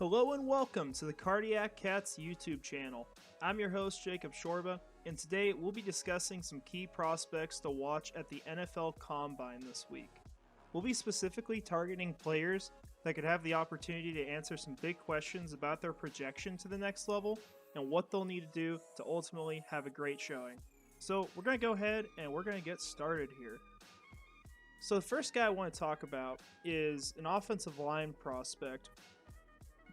Hello and welcome to the Cardiac Cats YouTube channel. I'm your host Jacob Shorba, and today we'll be discussing some key prospects to watch at the NFL Combine this week. We'll be specifically targeting players that could have the opportunity to answer some big questions about their projection to the next level and what they'll need to do to ultimately have a great showing. So we're going to go ahead and we're going to get started here. So the first guy I want to talk about is an offensive line prospect.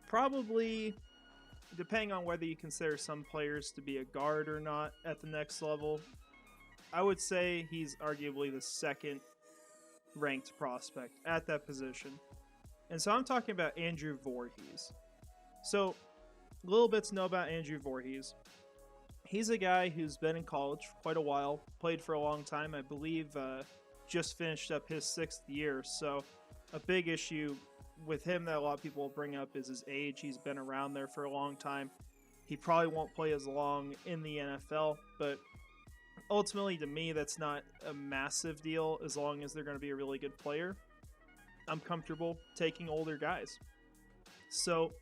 Probably, depending on whether you consider some players to be a guard or not at the next level, I would say he's arguably the second ranked prospect at that position. And so I'm talking about Andrew Vorhees. So, a little bit to know about Andrew Vorhees. He's a guy who's been in college for quite a while, played for a long time, I believe just finished up his 6th year. So, a big issue with him that a lot of people will bring up is his age. He's been around there for a long time. He probably won't play as long in the NFL, but ultimately to me that's not a massive deal as long as they're going to be a really good player. I'm comfortable taking older guys. So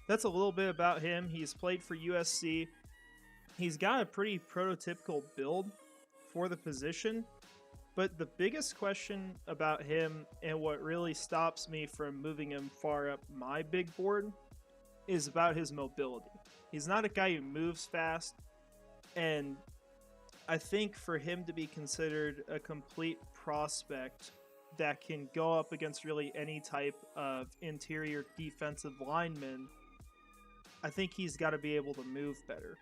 that's a little bit about him. He's played for USC. He's got a pretty prototypical build for the position. But the biggest question about him and what really stops me from moving him far up my big board is about his mobility. He's not a guy who moves fast, and I think for him to be considered a complete prospect that can go up against really any type of interior defensive lineman, I think he's got to be able to move better.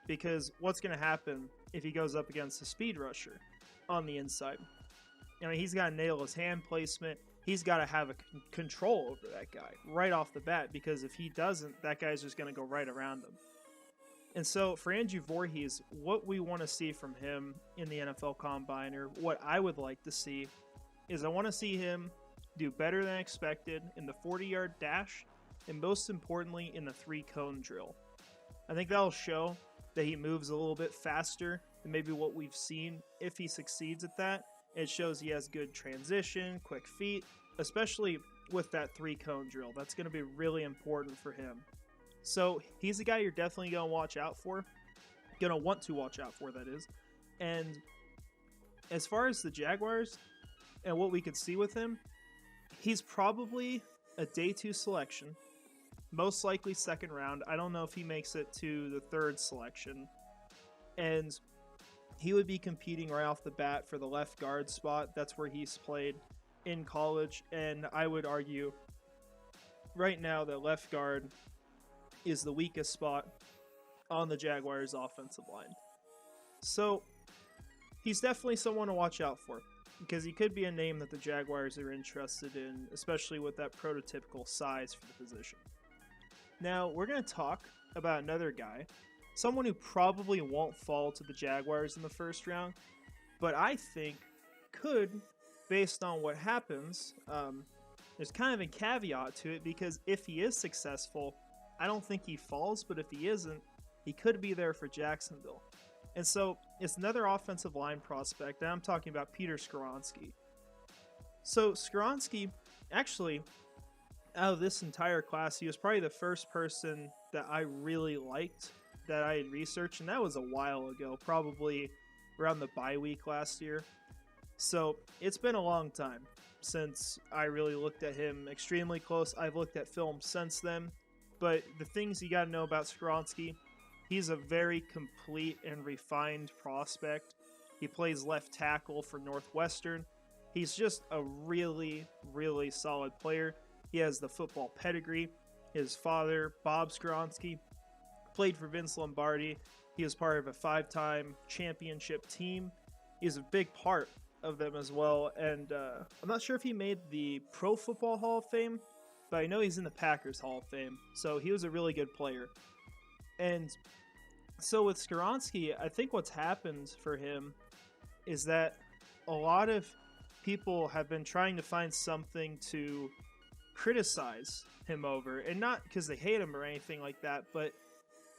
Because what's going to happen if he goes up against a speed rusher on the inside? I mean, he's got to nail his hand placement. He's got to have a control over that guy right off the bat, because if he doesn't, that guy's just going to go right around him. And so for Andrew Vorhees, what we want to see from him in the NFL Combine, or what I would like to see, is I want to see him do better than expected in the 40-yard dash, and most importantly in the 3-cone drill. I think that'll show that he moves a little bit faster than maybe what we've seen. If he succeeds at that, it shows he has good transition, quick feet, especially with that 3-cone drill. That's going to be really important for him. So he's a guy you're definitely going to watch out for. Going to want to watch out for, that is. And as far as the Jaguars and what we could see with him, he's probably a day 2 selection. Most likely 2nd round. I don't know if he makes it to the 3rd selection. And he would be competing right off the bat for the left guard spot. That's where he's played in college. And I would argue right now that left guard is the weakest spot on the Jaguars offensive line. So he's definitely someone to watch out for, because he could be a name that the Jaguars are interested in, especially with that prototypical size for the position. Now, we're going to talk about another guy, someone who probably won't fall to the Jaguars in the 1st round, but I think could, based on what happens. There's kind of a caveat to it, because if he is successful, I don't think he falls, but if he isn't, he could be there for Jacksonville. And so it's another offensive line prospect, and I'm talking about Peter Skoronski. So Skoronski, actually, out of this entire class, he was probably the first person that I really liked that I had researched, and that was a while ago, probably around the bye week last year. So it's been a long time since I really looked at him extremely close. I've looked at film since then, but the things you got to know about Skoronski, he's a very complete and refined prospect. He plays left tackle for Northwestern. He's just a really, really solid player. He has the football pedigree. His father, Bob Skoronski, played for Vince Lombardi. He was part of a 5-time championship team. He's a big part of them as well. And I'm not sure if he made the Pro Football Hall of Fame, but I know he's in the Packers Hall of Fame. So he was a really good player. And so with Skoronski, I think what's happened for him is that a lot of people have been trying to find something to criticize him over, and not because they hate him or anything like that, but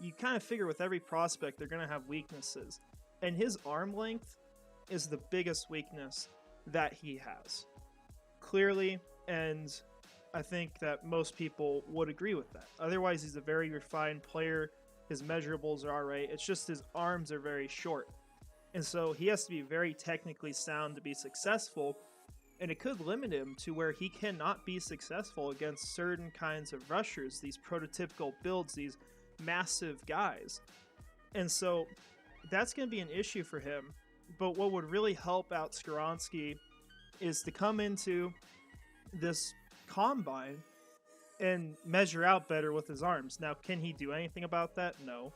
you kind of figure with every prospect they're going to have weaknesses, and his arm length is the biggest weakness that he has, clearly. And I think that most people would agree with that. Otherwise, he's a very refined player. His measurables are all right. It's just his arms are very short. And so he has to be very technically sound to be successful. And it could limit him to where he cannot be successful against certain kinds of rushers, these prototypical builds, these massive guys. And so that's going to be an issue for him. But what would really help out Skoronski is to come into this combine and measure out better with his arms. Now, can he do anything about that? No.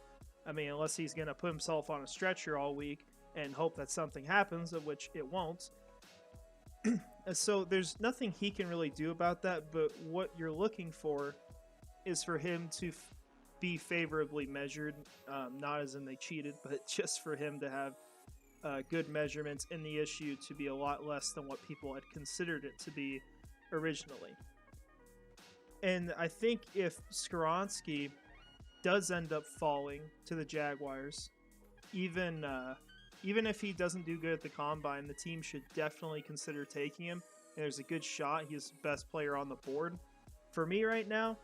I mean, unless he's going to put himself on a stretcher all week and hope that something happens, of which it won't. So there's nothing he can really do about that, but what you're looking for is for him to be favorably measured, not as in they cheated, but just for him to have good measurements, and the issue to be a lot less than what people had considered it to be originally. And I think if Skoronski does end up falling to the Jaguars, even if he doesn't do good at the combine, the team should definitely consider taking him. And there's a good shot he's the best player on the board. For me right now,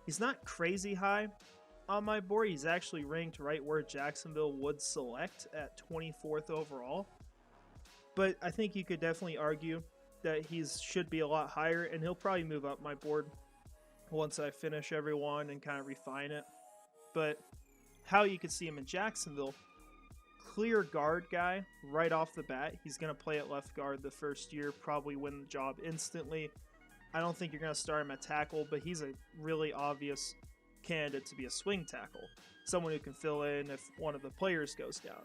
he's not crazy high on my board. He's actually ranked right where Jacksonville would select at 24th overall. But I think you could definitely argue that he should be a lot higher, and he'll probably move up my board once I finish everyone and kind of refine it. But how you could see him in Jacksonville, clear guard guy right off the bat. He's going to play at left guard the first year, probably win the job instantly. I don't think you're going to start him at tackle, but he's a really obvious candidate to be a swing tackle, someone who can fill in if one of the players goes down.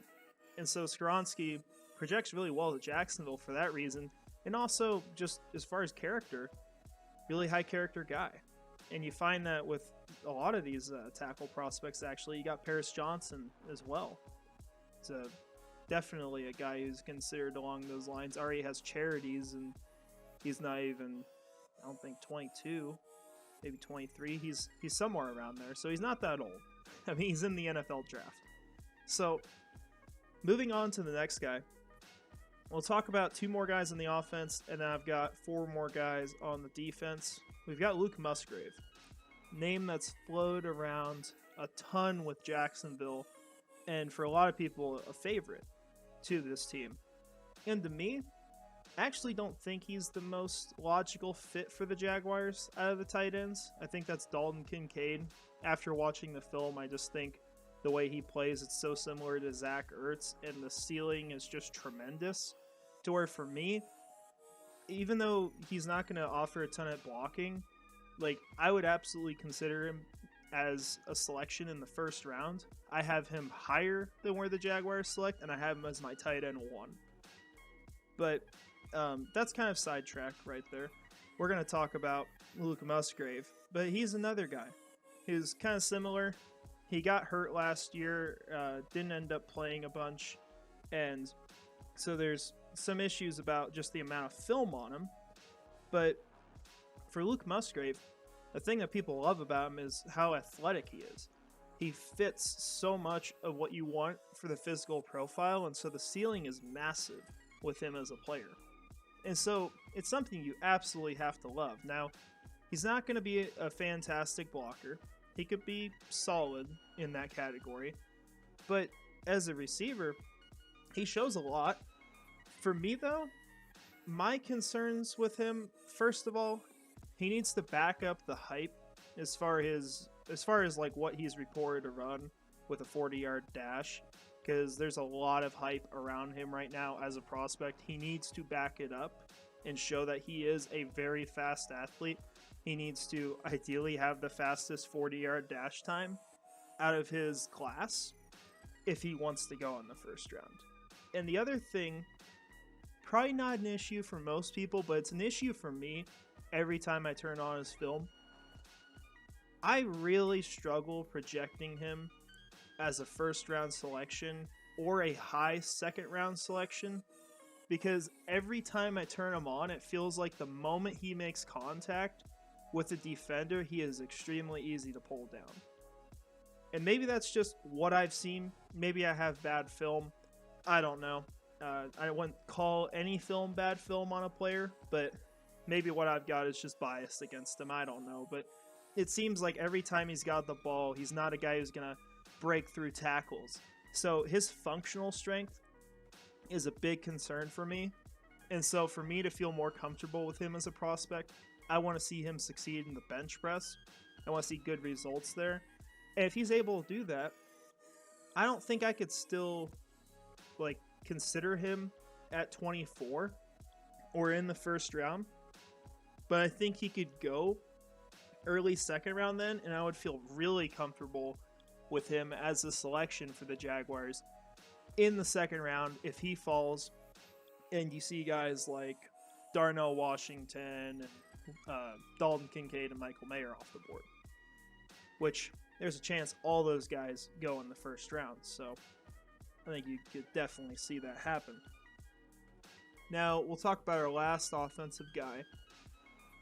And so Skoronski projects really well at Jacksonville for that reason, and also just as far as character, really high character guy. And you find that with a lot of these tackle prospects. Actually, you got Paris Johnson as well. It's definitely a guy who's considered along those lines. Already has charities, and he's not even, I don't think, 22, maybe 23. He's somewhere around there, so he's not that old. I mean, he's in the NFL draft. So, moving on to the next guy, we'll talk about two more guys on the offense, and then I've got four more guys on the defense. We've got Luke Musgrave, name that's flowed around a ton with Jacksonville, and for a lot of people, a favorite to this team. And to me, I actually don't think he's the most logical fit for the Jaguars out of the tight ends. I think that's Dalton Kincaid. After watching the film, I just think the way he plays, it's so similar to Zach Ertz, and the ceiling is just tremendous. To where for me, even though he's not going to offer a ton of blocking, like, I would absolutely consider him as a selection in the first round. I have him higher than where the Jaguars select, and I have him as my tight end 1. But that's kind of sidetrack right there. We're going to talk about Luke Musgrave, but he's another guy who's kind of similar. He got hurt last year, didn't end up playing a bunch, and so there's some issues about just the amount of film on him. But for Luke Musgrave, the thing that people love about him is how athletic he is. He fits so much of what you want for the physical profile, and so the ceiling is massive with him as a player. And so it's something you absolutely have to love. Now, he's not going to be a fantastic blocker. He could be solid in that category. But as a receiver, he shows a lot. For me, though, my concerns with him, first of all, he needs to back up the hype as far as like what he's reported to run with a 40-yard dash, because there's a lot of hype around him right now as a prospect. He needs to back it up and show that he is a very fast athlete. He needs to ideally have the fastest 40-yard dash time out of his class if he wants to go in the first round. And the other thing, probably not an issue for most people, but it's an issue for me every time I turn on his film. I really struggle projecting him as a first-round selection or a high second-round selection, because every time I turn him on, it feels like the moment he makes contact with a defender, he is extremely easy to pull down. And maybe that's just what I've seen. Maybe I have bad film. I don't know. I wouldn't call any film bad film on a player, but maybe what I've got is just biased against him. I don't know. But it seems like every time he's got the ball, he's not a guy who's going to break through tackles. So his functional strength is a big concern for me. And so for me to feel more comfortable with him as a prospect, I want to see him succeed in the bench press. I want to see good results there. And if he's able to do that, I don't think I could still consider him at 24 or in the first round. But I think he could go early second round then, and I would feel really comfortable with him as a selection for the Jaguars in the second round if he falls and you see guys like Darnell Washington and Dalton Kincaid and Michael Mayer off the board, which there's a chance all those guys go in the first round. So I think you could definitely see that happen. Now we'll talk about our last offensive guy.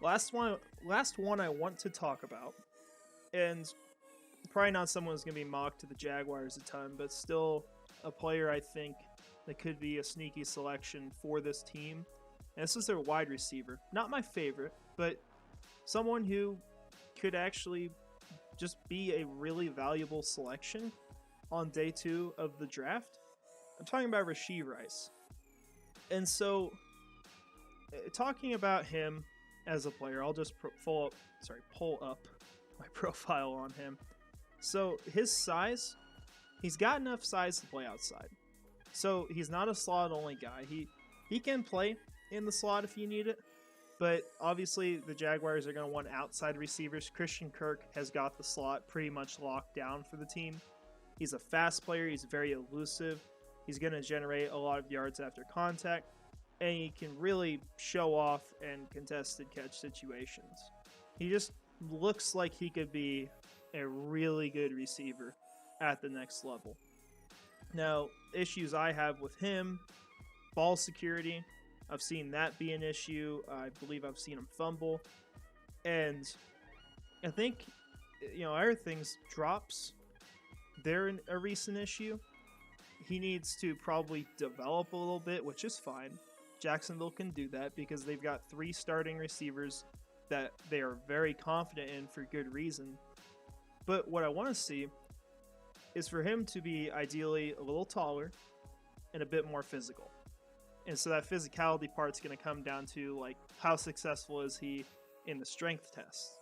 Last one I want to talk about, and probably not someone who's going to be mocked to the Jaguars a ton, but still a player I think that could be a sneaky selection for this team. And this is their wide receiver. Not my favorite, but someone who could actually just be a really valuable selection on day 2 of the draft. I'm talking about Rashee Rice. And so, talking about him as a player, I'll just pull up my profile on him. So his size, he's got enough size to play outside. So he's not a slot-only guy. He can play in the slot if you need it, but obviously the Jaguars are going to want outside receivers. Christian Kirk has got the slot pretty much locked down for the team. He's a fast player. He's very elusive. He's going to generate a lot of yards after contact, and he can really show off in contested catch situations. He just looks like he could be a really good receiver at the next level. Now, issues I have with him, ball security. I've seen that be an issue. I believe I've seen him fumble. And I think, other things, drops, they're a recent issue. He needs to probably develop a little bit, which is fine. Jacksonville can do that because they've got 3 starting receivers that they are very confident in for good reason. But what I want to see is for him to be ideally a little taller and a bit more physical. And so that physicality part's going to come down to how successful is he in the strength test.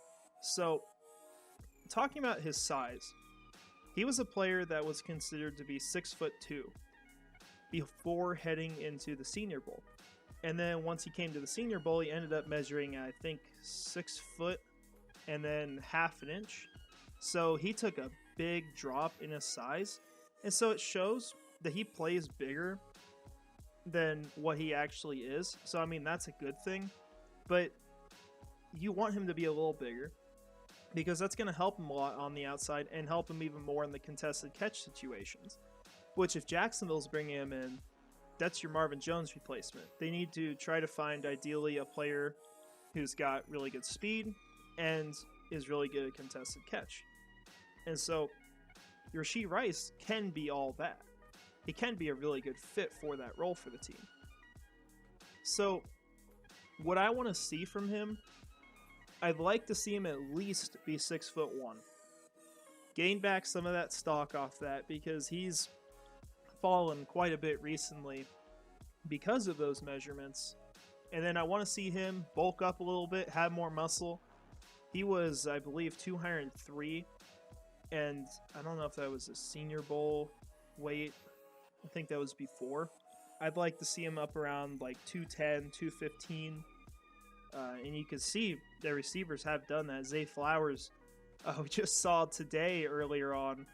So talking about his size, he was a player that was considered to be 6'2" before heading into the Senior Bowl. And then once he came to the Senior Bowl, he ended up measuring, I think, 6 foot and then half an inch. So he took a big drop in his size. And so it shows that he plays bigger than what he actually is. So, I mean, that's a good thing. But you want him to be a little bigger because that's going to help him a lot on the outside and help him even more in the contested catch situations. Which, if Jacksonville's bringing him in, that's your Marvin Jones replacement. They need to try to find, ideally, a player who's got really good speed and is really good at contested catch. And so, Rashee Rice can be all that. He can be a really good fit for that role for the team. So, what I want to see from him, I'd like to see him at least be 6'1". Gain back some of that stock off that because he's fallen quite a bit recently because of those measurements. And then I want to see him bulk up a little bit, have more muscle. He was, I believe, 203, and I don't know if that was a Senior Bowl weight. I think that was before. I'd like to see him up around 210, 215. And you can see the receivers have done that. Zay Flowers, we just saw today earlier on,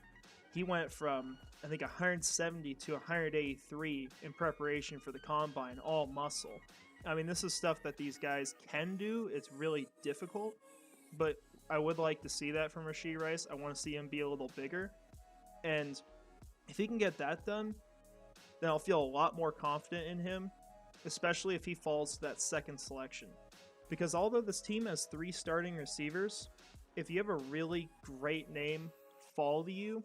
he went from, I think, 170 to 183 in preparation for the combine, all muscle. I mean, this is stuff that these guys can do. It's really difficult, but I would like to see that from Rashee Rice. I want to see him be a little bigger. And if he can get that done, then I'll feel a lot more confident in him, especially if he falls to that second selection. Because although this team has 3 starting receivers, if you have a really great name fall to you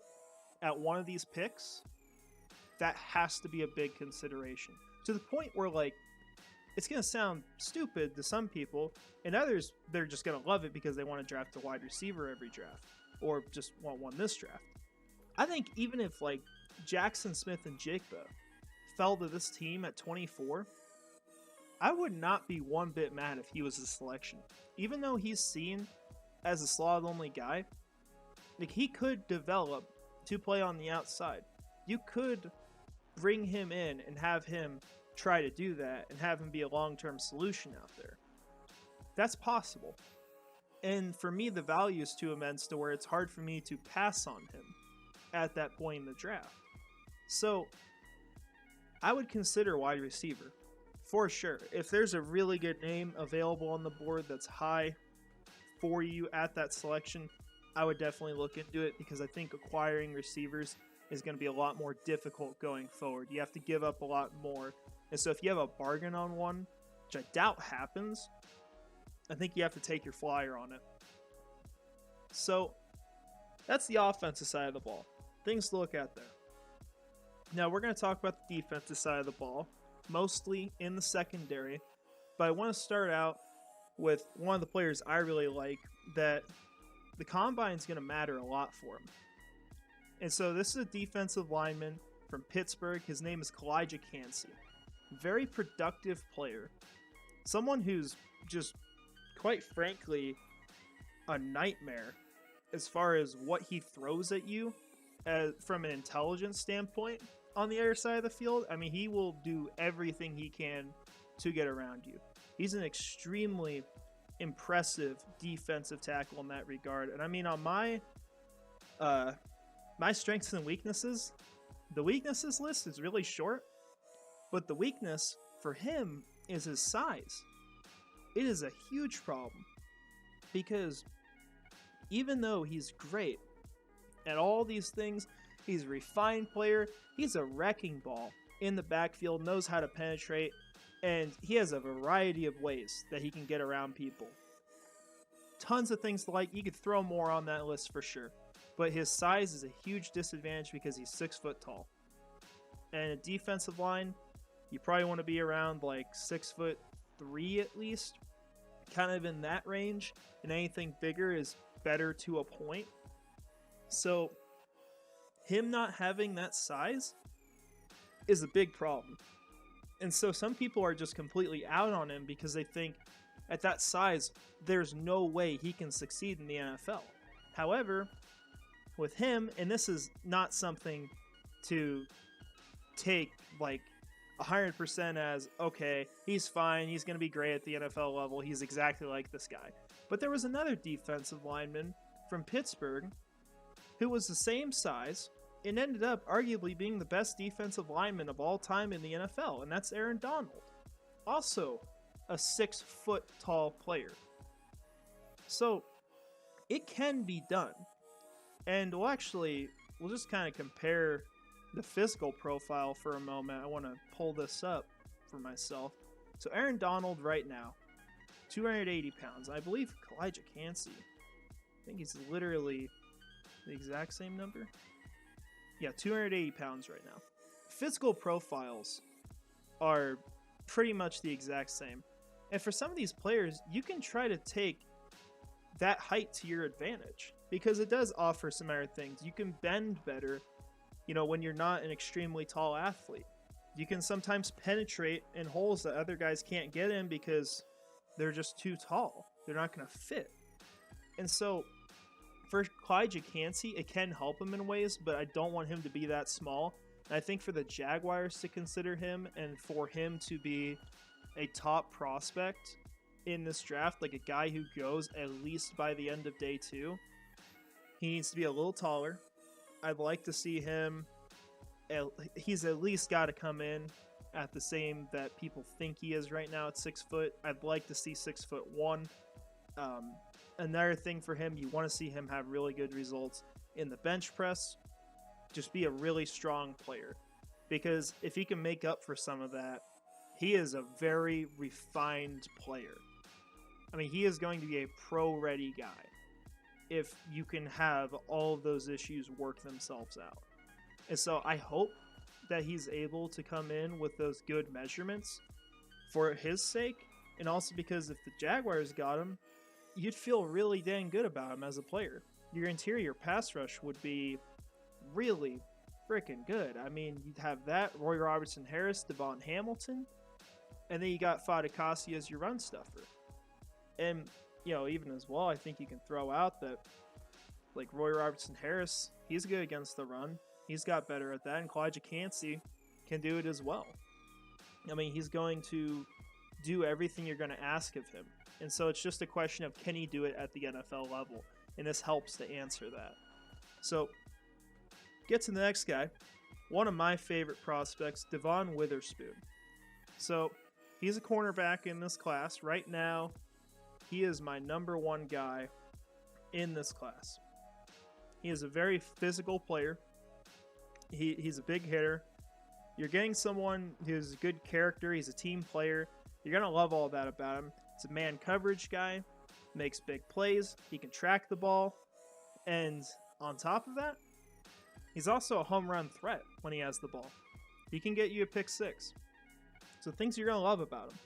at one of these picks, that has to be a big consideration. To the point where, it's going to sound stupid to some people, and others, they're just going to love it because they want to draft a wide receiver every draft or just want one this draft. I think even if like Jackson Smith-Njigba fell to this team at 24, I would not be one bit mad if he was a selection. Even though he's seen as a slot-only guy, like he could develop to play on the outside. You could bring him in and have him try to do that and have him be a long-term solution out there. That's possible. And for me, the value is too immense to where it's hard for me to pass on him at that point in the draft. So I would consider wide receiver for sure. If there's a really good name available on the board that's high for you at that selection, I would definitely look into it because I think acquiring receivers is going to be a lot more difficult going forward. You have to give up a lot more. And so if you have a bargain on one, which I doubt happens, I think you have to take your flyer on it. So that's the offensive side of the ball. Things to look at there. Now we're going to talk about the defensive side of the ball, mostly in the secondary. But I want to start out with one of the players I really like that the combine is going to matter a lot for him. And so this is a defensive lineman from Pittsburgh. His name is Calijah Kancey. Very productive player. Someone who's just, quite frankly, a nightmare as far as what he throws at you from an intelligence standpoint on the other side of the field. I mean, he will do everything he can to get around you. He's an extremely impressive defensive tackle in that regard. And I mean, on my strengths and weaknesses, the weaknesses list is really short, but the weakness for him is his size. It is a huge problem because even though he's great at all these things, he's a refined player, he's a wrecking ball in the backfield, knows how to penetrate, and he has a variety of ways that he can get around people. Tons of things to like. You could throw more on that list for sure. But his size is a huge disadvantage because he's 6 foot tall. And a defensive line, you probably want to be around like 6'3" at least. Kind of in that range. And anything bigger is better to a point. So him not having that size is a big problem. And so some people are just completely out on him because they think at that size, there's no way he can succeed in the NFL. However, with him, and this is not something to take like 100% as, okay, he's fine, he's going to be great at the NFL level, he's exactly like this guy. But there was another defensive lineman from Pittsburgh who was the same size and ended up arguably being the best defensive lineman of all time in the NFL, and that's Aaron Donald. Also a 6 foot tall player. So it can be done. And we'll just kind of compare the physical profile for a moment. I want to pull this up for myself. So Aaron Donald right now, 280 pounds. I believe Calijah Kancey, I think he's literally the exact same number. Yeah, 280 pounds right now. Physical profiles are pretty much the exact same. And for some of these players, you can try to take that height to your advantage because it does offer some other things. You can bend better, when you're not an extremely tall athlete. You can sometimes penetrate in holes that other guys can't get in because they're just too tall. They're not going to fit. And so for Calijah Kancey, it can help him in ways, but I don't want him to be that small. And I think for the Jaguars to consider him and for him to be a top prospect in this draft, like a guy who goes at least by the end of day 2, he needs to be a little taller. I'd like to see him, he's at least got to come in at the same that people think he is right now at 6 foot. I'd like to see 6'1". Another thing for him, you want to see him have really good results in the bench press. Just be a really strong player. Because if he can make up for some of that, he is a very refined player. I mean, he is going to be a pro-ready guy if you can have all of those issues work themselves out. And so I hope that he's able to come in with those good measurements for his sake, and also because if the Jaguars got him, you'd feel really dang good about him as a player. Your interior pass rush would be really freaking good. I mean, you'd have that, Roy Robertson Harris, Devon Hamilton, and then you got Fadikasi as your run stuffer. And, even as well, I think you can throw out that, like, Roy Robertson Harris, he's good against the run. He's got better at that, and Calijah Cancey can do it as well. I mean, he's going to do everything you're going to ask of him. And so it's just a question of, can he do it at the NFL level? And this helps to answer that. So, get to the next guy. One of my favorite prospects, Devon Witherspoon. So, he's a cornerback in this class. Right now, he is my number one guy in this class. He is a very physical player. He's a big hitter. You're getting someone who's a good character. He's a team player. You're going to love all that about him. He's a man coverage guy, makes big plays. He can track the ball. And on top of that, he's also a home run threat when he has the ball. He can get you a pick six. So things you're going to love about him.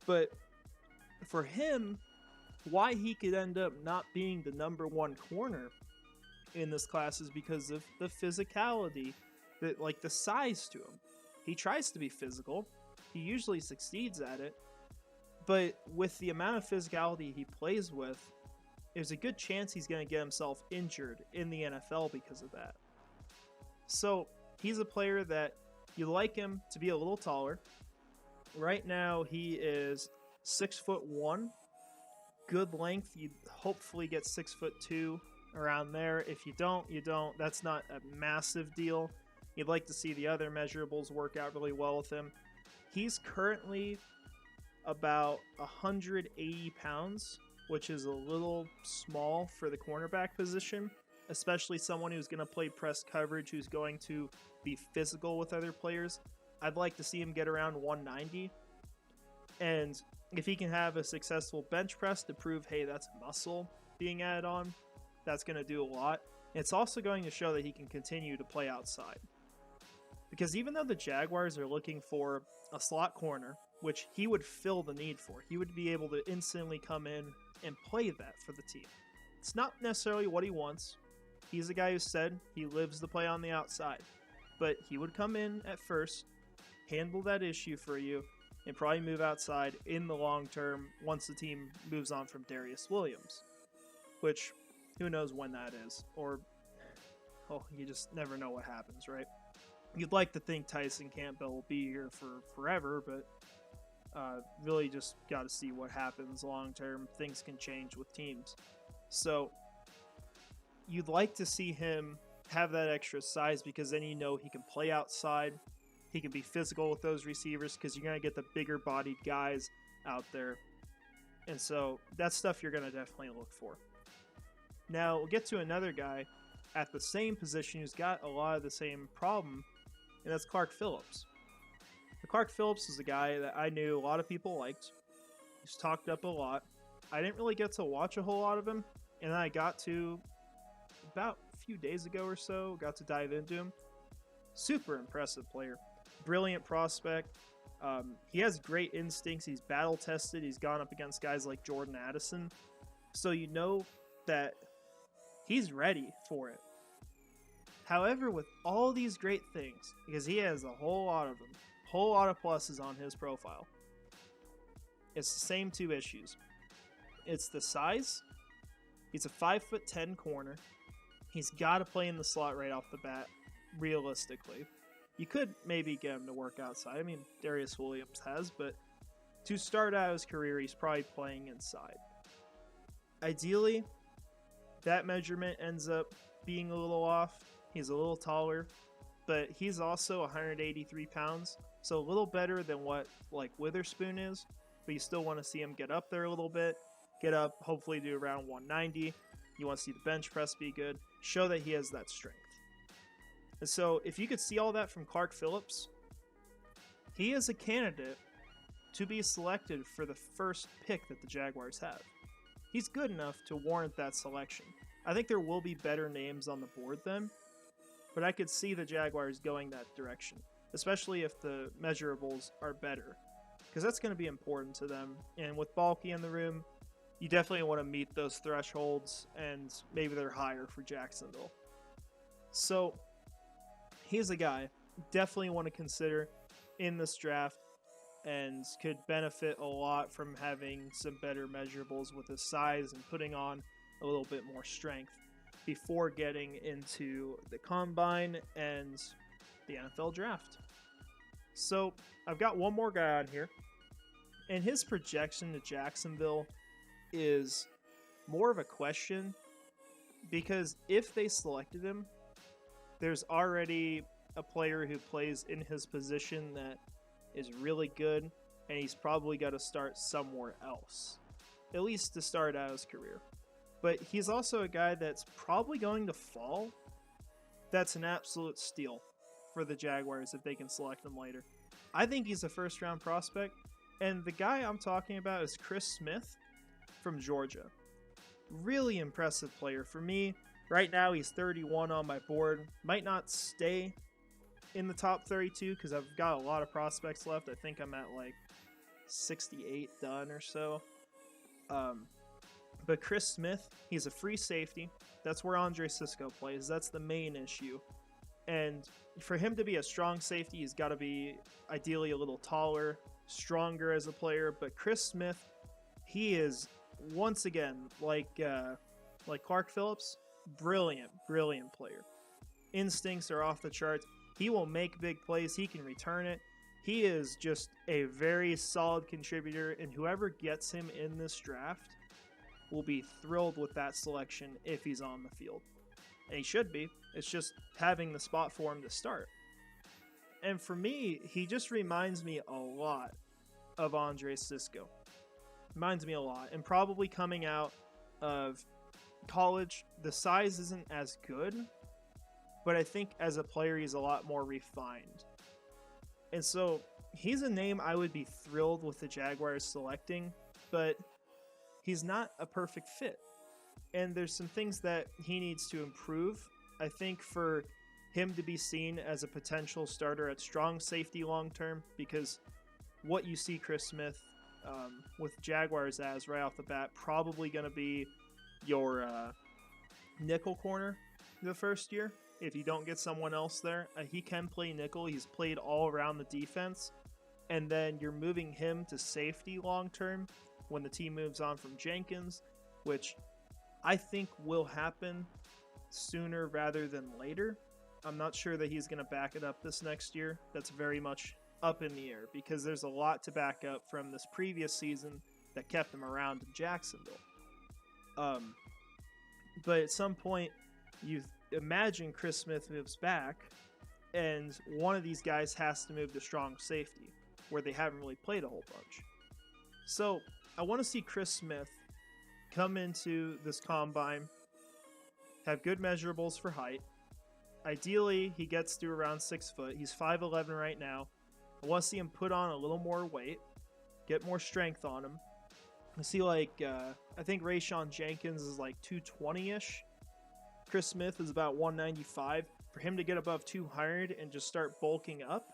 But for him, why he could end up not being the number one corner in this class is because of the physicality, the size to him. He tries to be physical. He usually succeeds at it. But with the amount of physicality he plays with, there's a good chance he's going to get himself injured in the NFL because of that. So he's a player that you like him to be a little taller. Right now he is 6'1", good length. You'd hopefully get 6'2", around there. If you don't, you don't. That's not a massive deal. You'd like to see the other measurables work out really well with him. He's currently about 180 pounds, which is a little small for the cornerback position, especially someone who's going to play press coverage, who's going to be physical with other players. I'd like to see him get around 190. And if he can have a successful bench press to prove, hey, that's muscle being added on, that's going to do a lot. It's also going to show that he can continue to play outside. Because even though the Jaguars are looking for a slot corner, which he would fill the need for, he would be able to instantly come in and play that for the team. It's not necessarily what he wants. He's a guy who said he lives to play on the outside. But he would come in at first, handle that issue for you, and probably move outside in the long term once the team moves on from Darius Williams. Which, who knows when that is. Or, you just never know what happens, right? You'd like to think Tyson Campbell will be here for forever, but really just got to see what happens long term. Things can change with teams. So, you'd like to see him have that extra size because then you know he can play outside. He can be physical with those receivers because you're going to get the bigger bodied guys out there. And so that's stuff you're going to definitely look for. Now we'll get to another guy at the same position who's got a lot of the same problem, and that's Clark Phillips. Clark Phillips is a guy that I knew a lot of people liked. He's talked up a lot. I didn't really get to watch a whole lot of him, and then I got to about a few days ago or so, got to dive into him. Super impressive player. Brilliant prospect. He has great instincts. He's battle tested. He's gone up against guys like Jordan Addison. So you know that he's ready for it. However, with all these great things, because he has a whole lot of them, whole lot of pluses on his profile, it's the same two issues. It's the size. He's a 5'10" corner. He's got to play in the slot right off the bat, realistically. You could maybe get him to work outside. I mean, Darius Williams has, but to start out his career, he's probably playing inside. Ideally, that measurement ends up being a little off. He's a little taller, but he's also 183 pounds, so a little better than what like Witherspoon is, but you still want to see him get up there a little bit, get up, hopefully do around 190. You want to see the bench press be good, show that he has that strength. And so if you could see all that from Clark Phillips, he is a candidate to be selected for the first pick that the Jaguars have. He's good enough to warrant that selection. I think there will be better names on the board then, but I could see the Jaguars going that direction, especially if the measurables are better. because that's going to be important to them. And with Balky in the room, you definitely want to meet those thresholds, and maybe they're higher for Jacksonville. So he's a guy definitely want to consider in this draft, and could benefit a lot from having some better measurables with his size and putting on a little bit more strength before getting into the combine and the NFL draft. So I've got one more guy on here, and his projection to Jacksonville is more of a question, because if they selected him, there's already a player who plays in his position that is really good, and he's probably got to start somewhere else, at least to start out his career. But he's also a guy that's probably going to fall. That's an absolute steal for the Jaguars if they can select him later. I think he's a first-round prospect, and the guy I'm talking about is Chris Smith from Georgia. Really impressive player for me. Right now he's 31 on my board. Might not stay in the top 32 because I've got a lot of prospects left. I think I'm at like 68 done or so. But Chris Smith, he's a free safety. That's where Andre Cisco plays. That's the main issue. And for him to be a strong safety, he's got to be ideally a little taller, stronger as a player. But Chris Smith, he is once again like Clark Phillips, brilliant player. Instincts are off the charts. He will make big plays. He can return it. He is just a very solid contributor, and whoever gets him in this draft will be thrilled with that selection if he's on the field. And he should be. It's just having the spot for him to start. And for me, he just reminds me a lot of Andre Cisco. Reminds me a lot. And probably coming out of college, the size isn't as good, but I think as a player, he's a lot more refined. And so he's a name I would be thrilled with the Jaguars selecting, but he's not a perfect fit. And there's some things that he needs to improve. I think for him to be seen as a potential starter at strong safety long term, because what you see Chris Smith with Jaguars as right off the bat, probably going to be your nickel corner the first year. If you don't get someone else there, he can play nickel. He's played all around the defense. And then you're moving him to safety long term when the team moves on from Jenkins, which I think will happen sooner rather than later. I'm not sure that he's going to back it up this next year. That's very much up in the air because there's a lot to back up from this previous season that kept him around in Jacksonville. But at some point, you imagine Chris Smith moves back, and one of these guys has to move to strong safety, where they haven't really played a whole bunch. So I want to see Chris Smith come into this combine, have good measurables for height. Ideally, he gets to around 6 foot. He's 5'11 right now. I want to see him put on a little more weight, get more strength on him. I see I think Rayshon Jenkins is like 220-ish. Chris Smith is about 195. For him to get above 200 and just start bulking up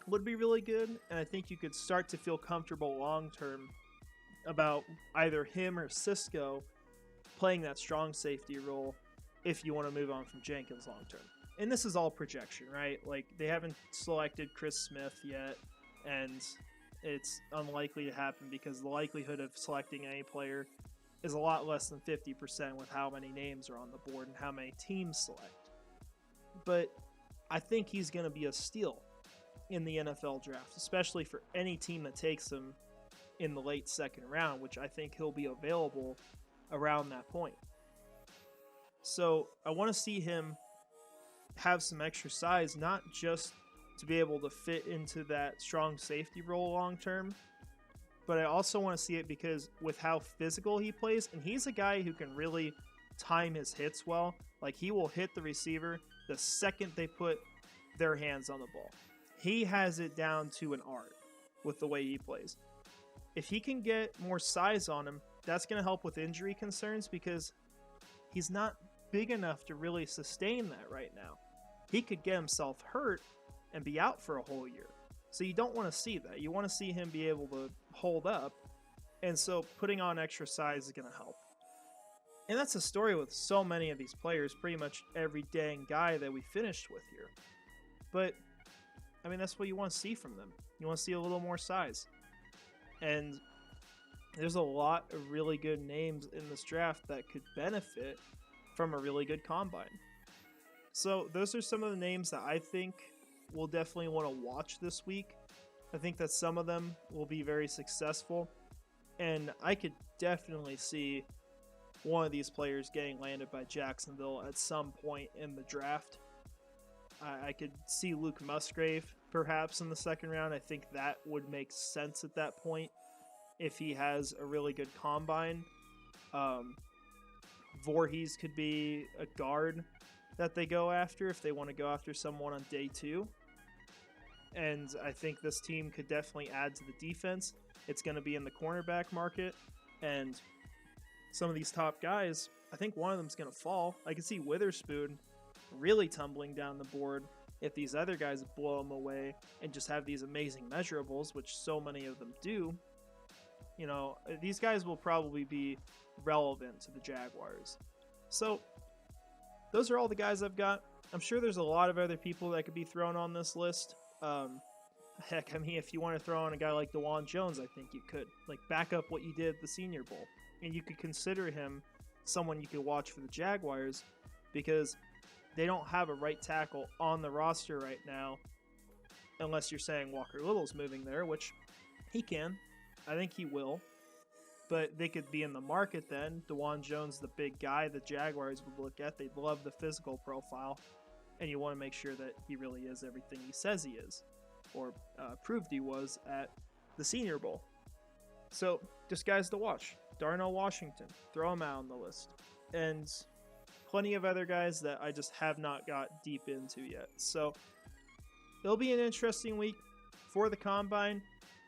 would be really good. And I think you could start to feel comfortable long-term about either him or Cisco playing that strong safety role if you want to move on from Jenkins long-term. And this is all projection, right? Like, they haven't selected Chris Smith yet, and it's unlikely to happen because the likelihood of selecting any player is a lot less than 50% with how many names are on the board and how many teams select. But I think he's going to be a steal in the NFL draft, especially for any team that takes him in the late second round, which I think he'll be available around that point. So I want to see him have some extra size, not just to be able to fit into that strong safety role long term, but I also want to see it because with how physical he plays, and he's a guy who can really time his hits well. Like, he will hit the receiver the second they put their hands on the ball. He has it down to an art with the way he plays. If he can get more size on him, that's going to help with injury concerns because he's not big enough to really sustain that right now. He could get himself hurt and be out for a whole year. So you don't want to see that. You want to see him be able to hold up. And so putting on extra size is going to help. And that's the story with so many of these players, pretty much every dang guy that we finished with here. But, I mean, that's what you want to see from them. You want to see a little more size. And there's a lot of really good names in this draft that could benefit from a really good combine. So those are some of the names that I think we'll definitely want to watch this week. I think that some of them will be very successful. And I could definitely see one of these players getting landed by Jacksonville at some point in the draft. I could see Luke Musgrave perhaps in the second round. I think that would make sense at that point if he has a really good combine. Vorhees could be a guard that they go after if they want to go after someone on day 2. And I think this team could definitely add to the defense. It's going to be in the cornerback market, and some of these top guys, I think one of them's going to fall. I can see Witherspoon really tumbling down the board if these other guys blow him away and just have these amazing measurables, which so many of them do. You know, these guys will probably be relevant to the Jaguars. So those are all the guys I've got. I'm sure there's a lot of other people that could be thrown on this list. Heck, I mean, if you want to throw on a guy like Dawand Jones, I think you could. Like, back up what you did at the Senior Bowl. And you could consider him someone you could watch for the Jaguars because they don't have a right tackle on the roster right now, unless you're saying Walker Little's moving there, which he can. I think he will. But they could be in the market then. Dawand Jones, the big guy the Jaguars would look at. They'd love the physical profile. And you want to make sure that he really is everything he says he is, or proved he was at the Senior Bowl. So, just guys to watch. Darnell Washington, throw him out on the list. And plenty of other guys that I just have not got deep into yet. So, it'll be an interesting week for the Combine.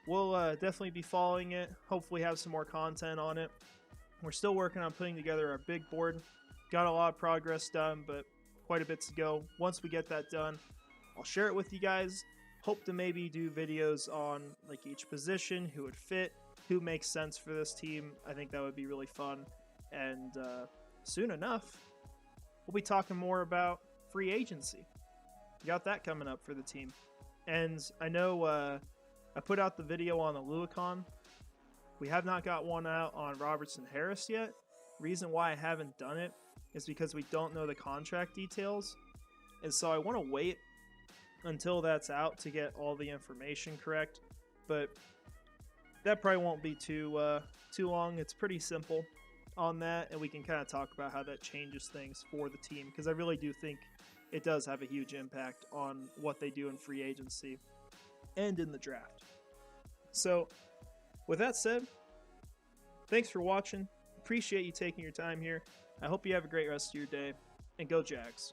We'll definitely be following it. Hopefully have some more content on it. We're still working on putting together our big board. Got a lot of progress done, but quite a bit to go. Once we get that done, I'll share it with you guys. Hope to maybe do videos on like each position, who would fit, who makes sense for this team. I think that would be really fun. And soon enough, we'll be talking more about free agency. Got that coming up for the team. And I know I put out the video on the Luacon. We have not got one out on Robertson Harris yet. Reason why I haven't done it is because we don't know the contract details. And so I want to wait until that's out to get all the information correct. But that probably won't be too long. It's pretty simple on that, and we can kind of talk about how that changes things for the team, because I really do think it does have a huge impact on what they do in free agency and in the draft. So with that said, thanks for watching. Appreciate you taking your time here. I hope you have a great rest of your day, and go Jags.